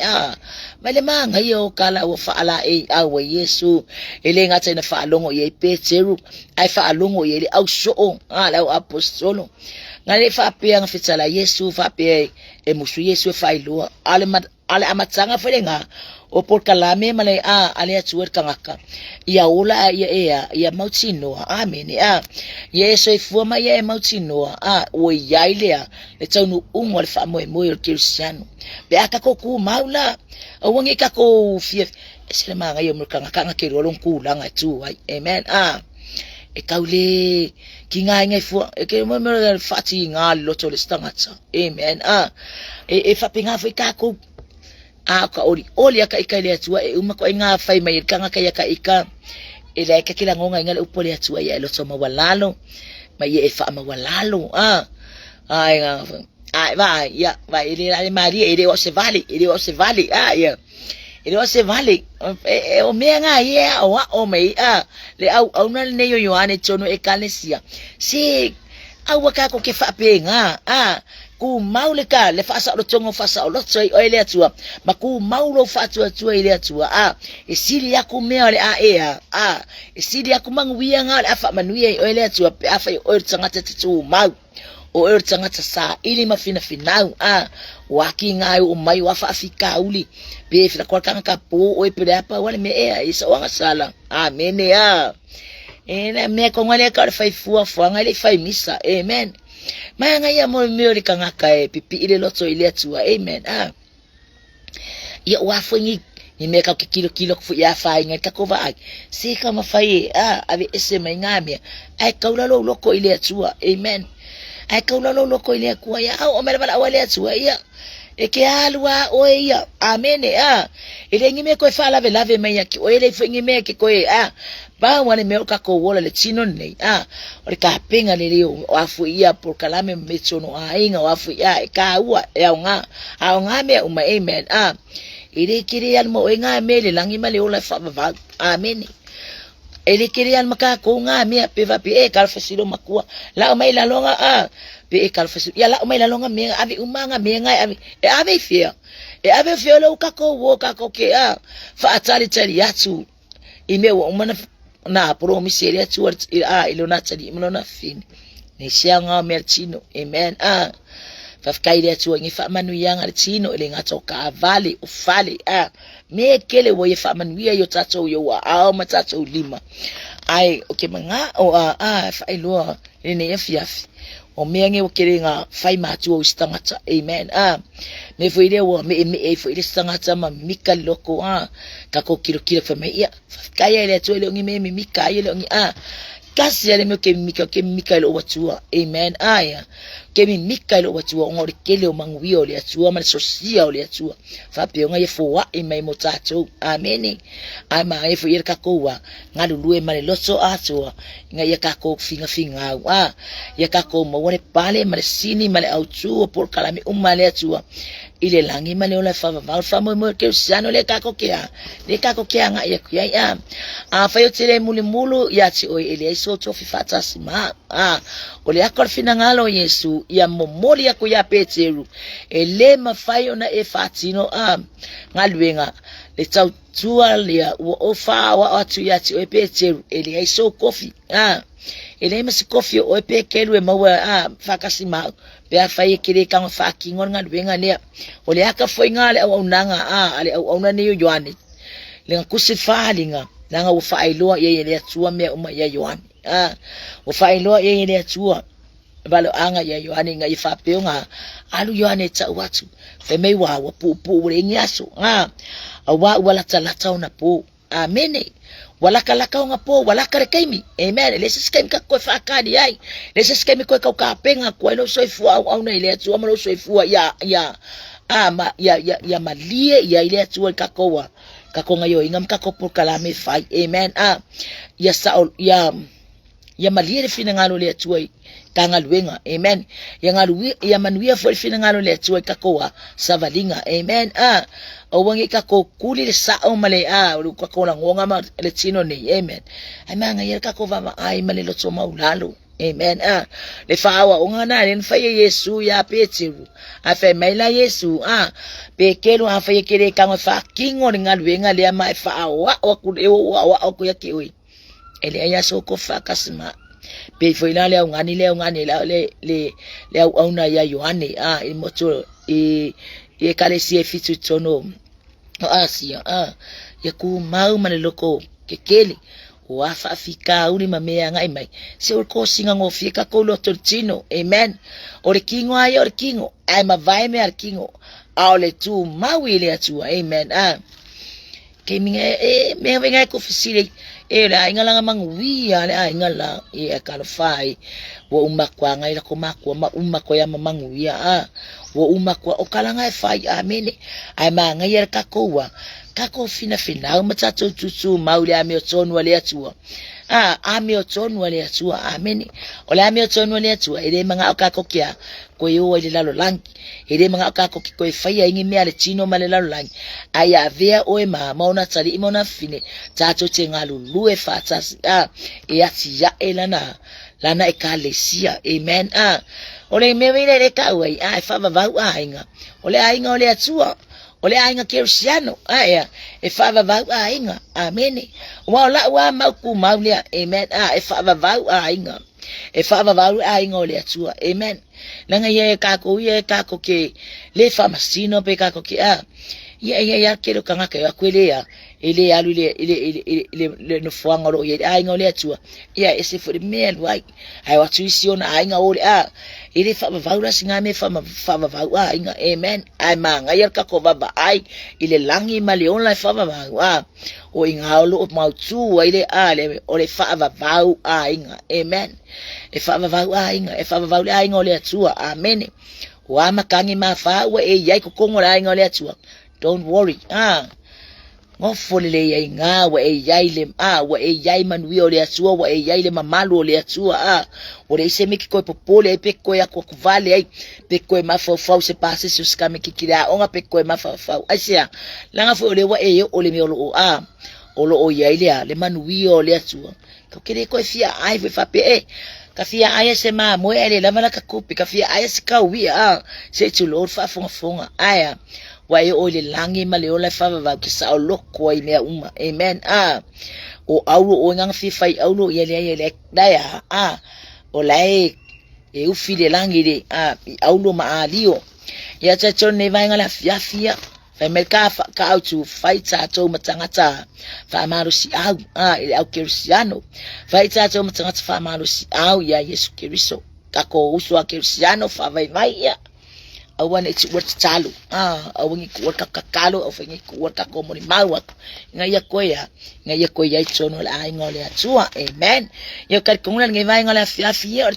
male manga yo kala wa fa ala wa Yesu ile ngata ina fa alongo ye Petru ai fa alongo ye au so ala apostolo ngale fa pe nga fitsala Yesu fa pe musu Yesu fa ilo ale amatsanga felenga o por kalame male ale atsuer kangaka ya ola ya mautino amen Yesu ifuma ya mautino o yaile le tsonu umol fa mo el Cristiano be akako ku maula o wangi kako fie selema nga yo mkanga ke rolong ku langa tu amen e kaule kinga nga fu ke mo fati nga loto le stangatsa amen e fa pinga fa kako ka oli aka ikale atua uma ko nga fai mai kanga kaya ka ika ile ka kila ngonga ngale upole atua ya loto mawalalo mai e fa mawalalo ai nga va ile Maria ile o se vale ya ile o se vale o me nga ye o mai le au na ne yo Yohane tono e kalesia si au ka ko ke fa penga ku maule ka le fasa lo tongo fasa lo tsoi o ile atua maku maulo fatua tua ile atua e siri ya ku me ole e siri ya ku mangwia nga afa manuie o ile atua afa o tsangata tu mau o tsangata sa ili mafina finau waki nga o mai wa fa afika uli be fila kwa kanga po o pe apa wale me isa wanga sala amen ena me ko ngale ka fa fua ngale fa misa amen manga ya mo miori kanga ka pipi ile loto ile atua amen ya wafungi ni meka kilo fu ya fa inga ka ko va si kama fa ave ese mangame ai kaula lo loko ile atua amen ai kaula lo loko ile kwa ya o mera bala wale atua ya eke alwa o ya amen ile ngime ko fa lave me ya ki o ile ngime ke ko ba wane me ka ko wola le chino nei o ka penga le leo afu ia por kalame metsono inga afu ia ka ua nga me uma amen ile kiri al mo nga me le langi male ola fa va amen ele kiri al maka ko nga me pe va pe ka fasilo makua la mai la longa pe ka fasilo ya la mai la longa me ave umanga me nga ave fia ave fia lo ka ko wo ka ko ke fa atali tali yatu ime wo mana na promise ile tu ilo na tali ilo na fin ni sianga merchino amen Fafkai le tua ngi fa manuianga le tino ile ngato ka vale o fale me kele wo ye fa manuia yo tato yo wa ao matato lima ai o ke manga o fa ilo ne ye fiafi o meange o kere nga fai matu o stangata amen me foi le wo me foi le stangata ma mika loko ka ko kilo fa me ya kaya le tu le ngi me mika ile ngi kasi ale me ke mika lo watua amen ke mika lo watua ngori kele o mangwi o le atua ma sosia o le atua fa pe nga ye fo wa e mai motato amen ai ma e fo yer ka ko wa ngalu lue ma le loso atua nga ye ka ko finga ye ka ko mo wore pale ma le sini ma le autu por kala mi umale atua ile langi ma le ola fa mo ke siano le ka ko ke nga ye ku ya fa yo tele mulu ya ti o ile so to fi fatas ma ole akor fina ngalo Yesu ya momoli ya kuya Petero ele mafayo na e fatino ngalwenga le tau tua le o fa wa atu ya ti o Petero ele ai so kofi ele masi kofi o pekelu e mawa fakasima pe afaye kire ka fa kingon ngalwenga ne ole aka foi ngale au nanga ale au na ne Yohane le kusifa linga nanga u fa ilo ye le tua me uma ya Yohane o fai loa e le atua balo anga ya Yohane nga ifa peonga alu Yohane ta watu fe me wa pu le nyaso wa wala talata ona po amene wala kala nga po wala kare kaimi amen le se skemi ka ko fa kadi ai le se skemi ko ka penga ko no soifu au na ile atua mo soifu ya malie ya ile atua ka ko ngayo ingam ka ko por kala me fai amen ya saul ya malie fina ngalo le tuai kangaluenga amen ya manuia foi fina ngalo le tuai kakoa savalinga amen o wangi kako kuli le sa o male lu kako la ngonga ma le tino ne amen ai manga yer kako va ai male lo tsoma ulalo amen le fawa ongana le fa Yesu ya Petero afa maila Yesu pekelo afa yekere kanga fa kingo ngaluenga le mai fa wa ku wa ku yakiwi ele ya soko fakasma pe foi la le ngani le au na ya Yohane i moto e kale si fitu tono asia ya ku mau mane loko kekele wa fa fika uri mamea ngai mai se ko singa ngo fika ko lo tortino amen ore kingo ai ma vai me ar kingo le tu mawile atu amen ke me venga ko fisile era ingala mangwi ale ingala kalfai wo umakwa ngai la komakwa ma umakwa ya mangwi wo umakwa okalanga fai amene ai manga yer kakowa kako fina matato tutu mauli amiotonu wale atua amiotonu wale atua amene ole amiotonu wale atua ile manga okakokia ko yo ile lalo langi ile manga okakoki ko fai ingi me ale chino male lalo langi aya vea oe mama ona tsali imona fine tato tengalu lue fatas ati ya elana lana ekalesia amen ole mewile le kawai fa va ainga ole ainga ole atua ole ainga Cristiano fa va ainga amen wa maku maulia amen fa va ainga fa va ainga ole atua amen langa ye kako ke le famasino pe kako ke ya kero kanga ke akwelea ile alu ile no fuanga lo ye ainga ole atua ese for the man right ai watu isiona ainga ole ile fa vaura singa me fa va ainga amen ai manga yer ka ko baba ai ile langi maleon la fa va o inga lo mau tu ile ale ole fa va ainga amen fa va ainga ole atua amen wa makangi mafa wa yai ko ngora ainga ole atua don't worry ngofolele ya inga wa yaile wa yai manwi ole atua wa yaile mamalu ole atua ore ise miki ko popole pe ko ya ko vale ai pe ko mafau se passe se os kame kikira onga pe ko mafau asia langa fo ole wa ole mi olo o yaile le manwi ole atua ko kire ko fia ai fa pe ka fia ai se ma mo ele la mala ka kupi ka fia ai se ka wi se tu lo fa fonga aya wa ole langi male ole fa va ki sa loko ai me uma amen o aulo o ngang fi fai aulo yele daya o lai e ufile langire aulo maalio ya chacho ne vai ngala fiafia fa merka ka au tu fighta to matangata fa marusi au Cristiano fighta to matangata fa marusi au ya Yesu Kristo kako uso wa Cristiano fa vai ya awan iti wata talo awan iku wata kakalo awan iku wata komoni mawak ngaya koya ito no la ngole atua amen yo kar kungulan ngai vai ngole fiafia or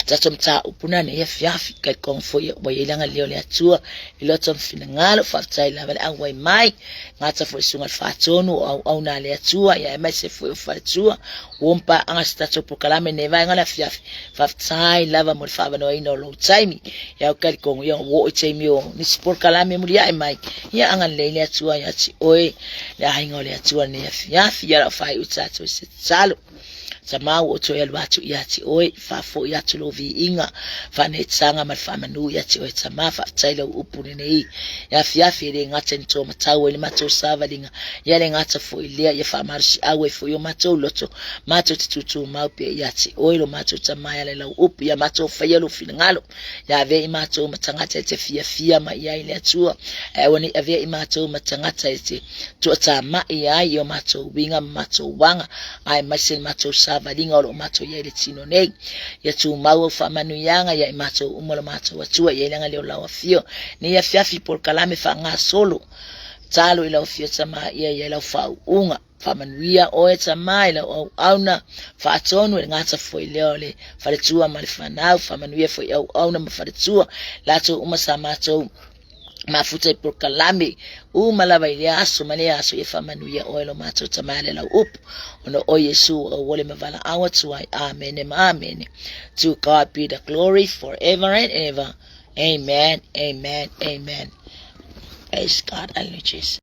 tato mta upunane ya fiafi kai kong foya boyelanga leo le atua ilotom finangalo fatai la ang way mai ngata fo sungal fatonu au na le atua ya mai se fo fatua wompa anga stato prokalame ne vai ngala fiafi fatai lava mo fa bano ino lo time ya kai kong yo wo time yo ni sport kalame muri ai mai ya anga le atua ya ti oi ya ngole atua ne ya fiafi ya fa utato se salo sama wo to yel watu yati oi fa fo yatu lovi inga fa netsanga malfamanu yati oi sama fa tailo upuni nei ya fiafi le ngata nto matawe ni mato sava linga yale ngata fo ile ya fa marshi awe fo yo mato loto mato tutu maupe yati oi lo mato tamaya le up ya mato fa yelo finangalo ya ve mato matangata te fia ma ya ile atua woni ave mato matangata ite to tama ya yo mato winga mato wanga ai masin mato valinga o mato ya ile tino nei ya tu mawo fa manu yanga ya mato umola mato watua ya ilanga leo la wafio ni ya fiafi por kalame fa nga solo talo ila ofio tama ya la fa unga fa manuia o tama ila auna fa atonu ngata fo ile fa tua malfana fa manuia fo auna mafatua lato umasamato mafuta por kalame malaba ile aso male aso yefamanuya oilo mato tamale la up ono o Yesu wole mavala awatu amen amen. To God be the glory forever and ever. Amen. Praise God. Hallelujah.